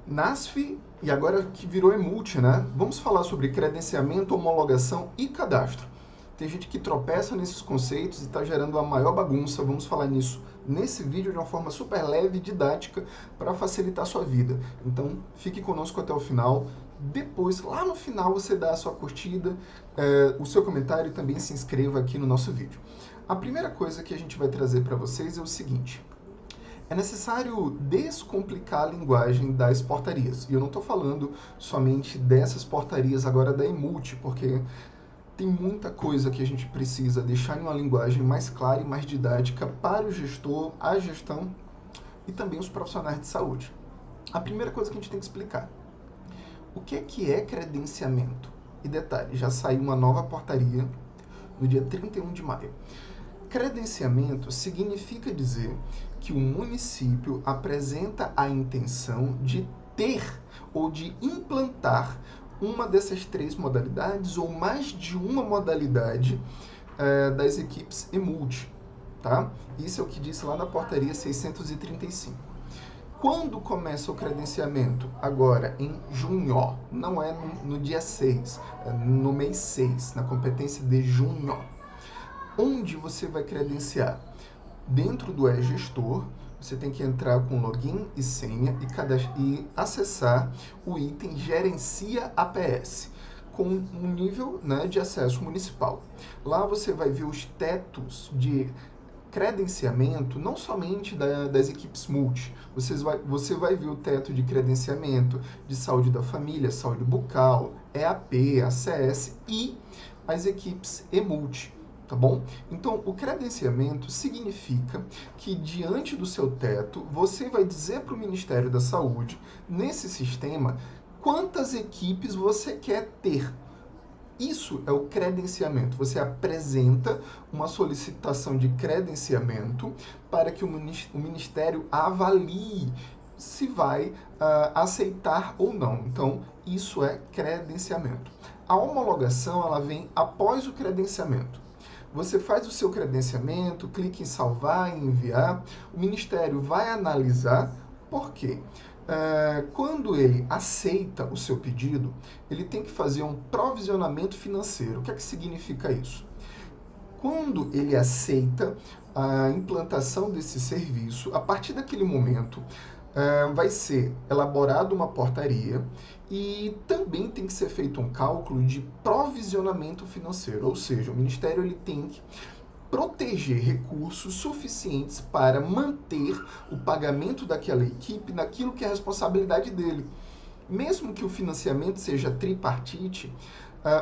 NASF e agora que virou EMULT, né? Vamos falar sobre credenciamento, homologação e cadastro. Tem gente que tropeça nesses conceitos e está gerando a maior bagunça. Vamos falar nisso nesse vídeo de uma forma super leve e didática para facilitar a sua vida. Então, fique conosco até o final. Depois, lá no final, você dá a sua curtida, o seu comentário e também se inscreva aqui no nosso vídeo. A primeira coisa que a gente vai trazer para vocês é o seguinte. É necessário descomplicar a linguagem das portarias. E eu não estou falando somente dessas portarias agora da EMULT, porque tem muita coisa que a gente precisa deixar em uma linguagem mais clara e mais didática para o gestor, a gestão e também os profissionais de saúde. A primeira coisa que a gente tem que explicar. O que é credenciamento? E detalhe, já saiu uma nova portaria no dia 31 de maio. Credenciamento significa dizer que o município apresenta a intenção de ter ou de implantar uma dessas três modalidades ou mais de uma modalidade das equipes EMULT. Tá? Isso é o que disse lá na portaria 635. Quando começa o credenciamento? Agora, em junho, não é no dia 6, é no mês 6, na competência de junho. Onde você vai credenciar? Dentro do e-gestor, você tem que entrar com login e senha e acessar o item Gerencia APS, com um nível, né, de acesso municipal. Lá você vai ver os tetos de credenciamento, não somente das equipes multi. Você vai ver o teto de credenciamento de saúde da família, saúde bucal, EAP, ACS e as equipes EMULT. Tá bom? Então, o credenciamento significa que, diante do seu teto, você vai dizer para o Ministério da Saúde, nesse sistema, quantas equipes você quer ter. Isso é o credenciamento. Você apresenta uma solicitação de credenciamento para que o Ministério avalie se vai aceitar ou não. Então, isso é credenciamento. A homologação, ela vem após o credenciamento. Você faz o seu credenciamento, clica em salvar e enviar, o Ministério vai analisar. Por quê? Quando ele aceita o seu pedido, ele tem que fazer um provisionamento financeiro. O que é que significa isso? Quando ele aceita a implantação desse serviço, a partir daquele momento, vai ser elaborada uma portaria e também tem que ser feito um cálculo de provisionamento financeiro, ou seja, o Ministério ele tem que proteger recursos suficientes para manter o pagamento daquela equipe naquilo que é a responsabilidade dele. Mesmo que o financiamento seja tripartite,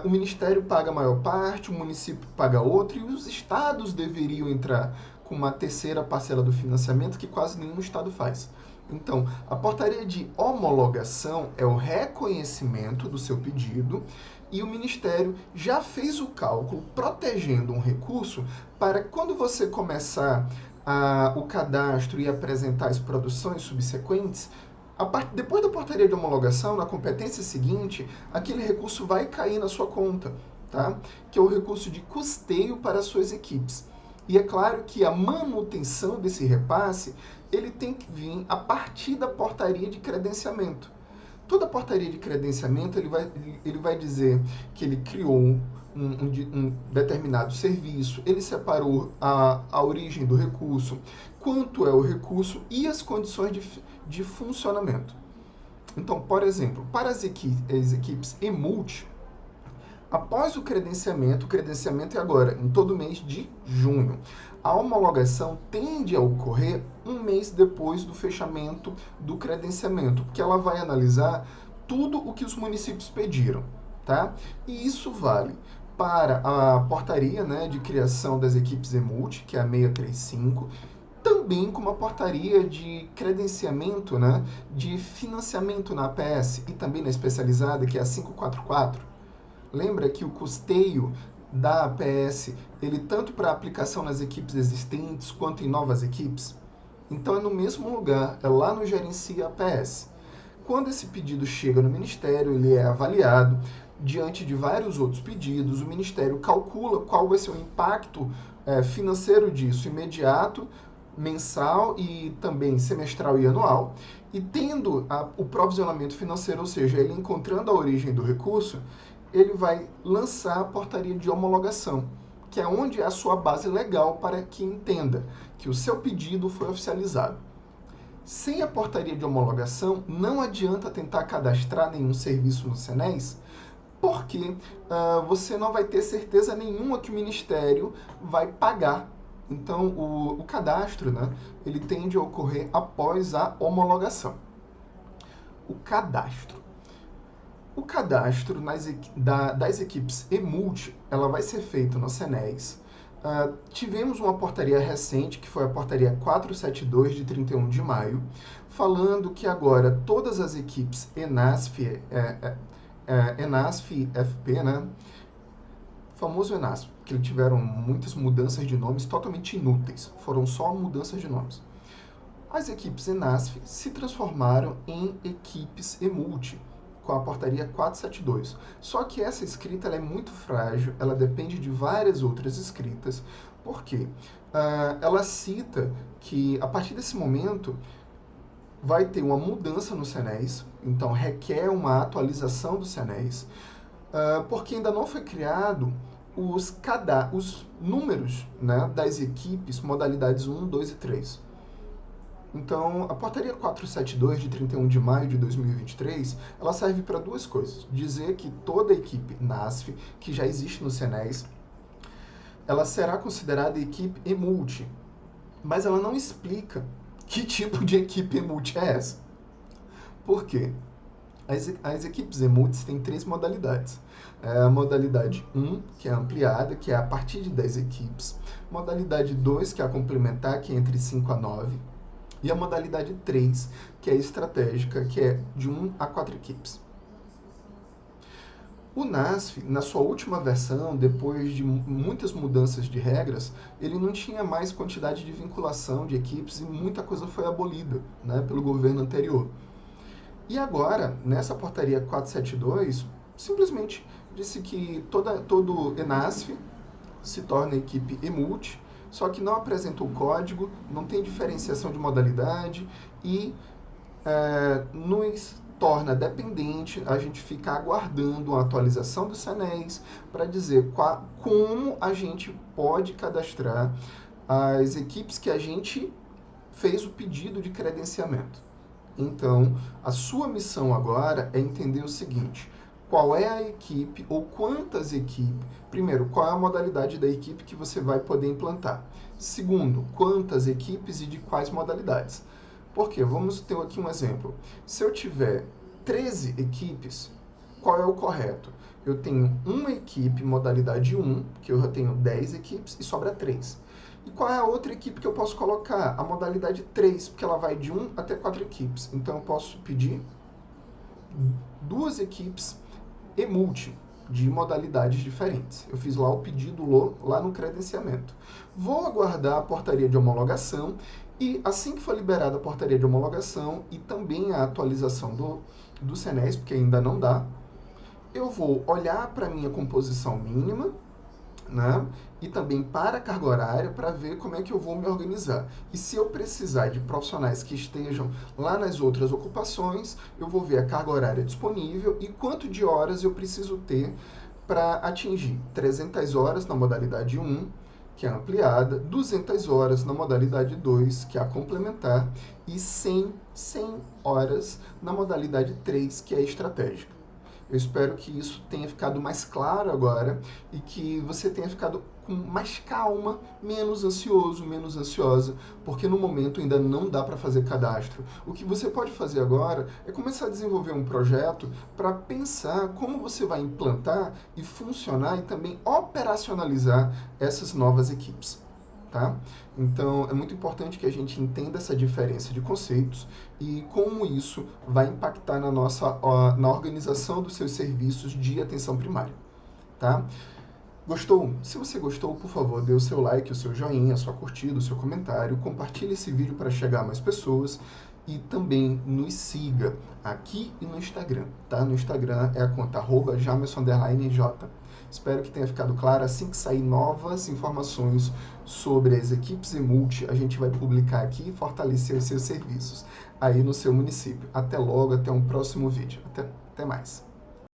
o Ministério paga a maior parte, o município paga outra e os estados deveriam entrar com uma terceira parcela do financiamento que quase nenhum estado faz. Então, a portaria de homologação é o reconhecimento do seu pedido e o Ministério já fez o cálculo protegendo um recurso para quando você começar o cadastro e apresentar as produções subsequentes, depois da portaria de homologação, na competência seguinte, aquele recurso vai cair na sua conta, tá? Que é o recurso de custeio para as suas equipes. E é claro que a manutenção desse repasse, ele tem que vir a partir da portaria de credenciamento. Toda portaria de credenciamento, ele vai dizer que ele criou um determinado serviço, ele separou a origem do recurso, quanto é o recurso e as condições de funcionamento. Então, por exemplo, para as equipes EMULT, após o credenciamento é agora, em todo mês de junho. A homologação tende a ocorrer um mês depois do fechamento do credenciamento, porque ela vai analisar tudo o que os municípios pediram, tá? E isso vale para a portaria, né, de criação das equipes EMULT, que é a 635, também com uma portaria de credenciamento, né, de financiamento na APS e também na especializada, que é a 544. Lembra que o custeio da APS, ele tanto para aplicação nas equipes existentes quanto em novas equipes? Então é no mesmo lugar, é lá no Gerencia APS. Quando esse pedido chega no Ministério, ele é avaliado diante de vários outros pedidos, o Ministério calcula qual vai ser o impacto financeiro disso, imediato, mensal e também semestral e anual, E tendo o provisionamento financeiro, ou seja, ele encontrando a origem do recurso, ele vai lançar a portaria de homologação, que é onde é a sua base legal para que entenda que o seu pedido foi oficializado. Sem a portaria de homologação, não adianta tentar cadastrar nenhum serviço no SENES, porque você não vai ter certeza nenhuma que o Ministério vai pagar. Então, o cadastro, né, ele tende a ocorrer após a homologação. O cadastro. O cadastro das equipes EMULT, ela vai ser feito no SENES. Tivemos uma portaria recente, que foi a portaria 472, de 31 de maio, falando que agora todas as equipes ENASF, ENASF-FP, né? O famoso ENASF, que tiveram muitas mudanças de nomes totalmente inúteis, foram só mudanças de nomes. As equipes ENASF se transformaram em equipes EMULT, com a portaria 472. Só que essa escrita ela é muito frágil, ela depende de várias outras escritas, porque ela cita que, a partir desse momento, vai ter uma mudança no SENES, então requer uma atualização do SENES, porque ainda não foi criado os números, né, das equipes, modalidades 1, 2 e 3. Então, a portaria 472, de 31 de maio de 2023, ela serve para duas coisas. Dizer que toda a equipe NASF, que já existe no SENES, ela será considerada equipe EMULT, mas ela não explica que tipo de equipe EMULT é essa. Por quê? As equipes EMULT têm 3 modalidades. A modalidade 1, que é ampliada, que é a partir de 10 equipes. Modalidade 2, que é a complementar, que é entre 5 a 9. E a modalidade 3, que é estratégica, que é de 1 a 4 equipes. O NASF, na sua última versão, depois de muitas mudanças de regras, ele não tinha mais quantidade de vinculação de equipes e muita coisa foi abolida, né, pelo governo anterior. E agora, nessa portaria 472, simplesmente disse que todo ENASF se torna equipe EMULT, só que não apresenta o código, não tem diferenciação de modalidade e nos torna dependente a gente ficar aguardando a atualização do SENES para dizer como a gente pode cadastrar as equipes que a gente fez o pedido de credenciamento. Então, a sua missão agora é entender o seguinte: qual é a equipe ou quantas equipes. Primeiro, qual é a modalidade da equipe que você vai poder implantar. Segundo, quantas equipes e de quais modalidades. Porque, vamos ter aqui um exemplo. Se eu tiver 13 equipes, qual é o correto? Eu tenho uma equipe modalidade 1, que eu já tenho 10 equipes, e sobra 3. E qual é a outra equipe que eu posso colocar? A modalidade 3, porque ela vai de 1 até 4 equipes. Então, eu posso pedir 2 equipes EMULT, de modalidades diferentes. Eu fiz lá o pedido lá no credenciamento. Vou aguardar a portaria de homologação e, assim que for liberada a portaria de homologação e também a atualização do SENES, porque ainda não dá, eu vou olhar para a minha composição mínima, né, e também para a carga horária, para ver como é que eu vou me organizar. E se eu precisar de profissionais que estejam lá nas outras ocupações, eu vou ver a carga horária disponível e quanto de horas eu preciso ter para atingir 300 horas na modalidade 1, que é a ampliada, 200 horas na modalidade 2, que é a complementar, e 100 horas na modalidade 3, que é a estratégica. Eu espero que isso tenha ficado mais claro agora e que você tenha ficado com mais calma, menos ansioso, menos ansiosa, porque no momento ainda não dá para fazer cadastro. O que você pode fazer agora é começar a desenvolver um projeto para pensar como você vai implantar e funcionar e também operacionalizar essas novas equipes. Tá? Então, é muito importante que a gente entenda essa diferença de conceitos e como isso vai impactar na organização dos seus serviços de atenção primária. Tá? Gostou? Se você gostou, por favor, dê o seu like, o seu joinha, a sua curtida, o seu comentário, compartilhe esse vídeo para chegar a mais pessoas e também nos siga aqui e no Instagram, tá? No Instagram é a conta @jamerson_j. Espero que tenha ficado claro. Assim que sair novas informações sobre as equipes Emult, a gente vai publicar aqui e fortalecer os seus serviços aí no seu município. Até logo, até um próximo vídeo. Até mais.